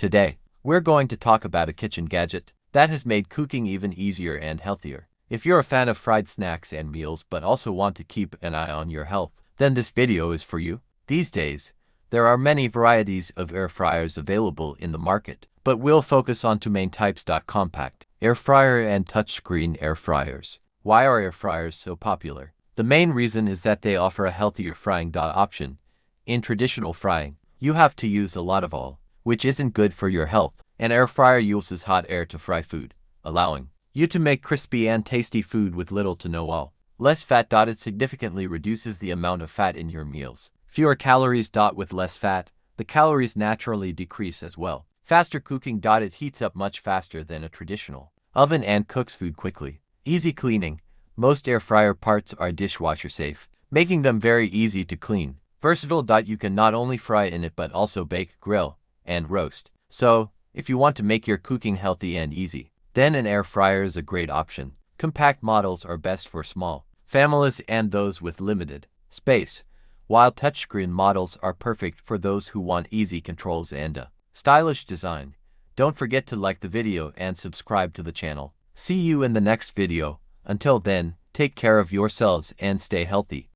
Today, we're going to talk about a kitchen gadget that has made cooking even easier and healthier. If you're a fan of fried snacks and meals but also want to keep an eye on your health, then this video is for you. These days, there are many varieties of air fryers available in the market, but we'll focus on two main types: compact air fryer and touchscreen air fryers. Why are air fryers so popular? The main reason is that they offer a healthier frying option. In traditional frying, you have to use a lot of oil, which isn't good for your health. An air fryer uses hot air to fry food, allowing you to make crispy and tasty food with little to no oil. Less fat. It significantly reduces the amount of fat in your meals. Fewer calories. With less fat, the calories naturally decrease as well. Faster cooking. It heats up much faster than a traditional oven and cooks food quickly. Easy cleaning. Most air fryer parts are dishwasher safe, making them very easy to clean. Versatile. You can not only fry in it but also bake, grill, and roast. So, if you want to make your cooking healthy and easy, then an air fryer is a great option. Compact models are best for small families and those with limited space, while touchscreen models are perfect for those who want easy controls and a stylish design. Don't forget to like the video and subscribe to the channel. See you in the next video. Until then, take care of yourselves and stay healthy.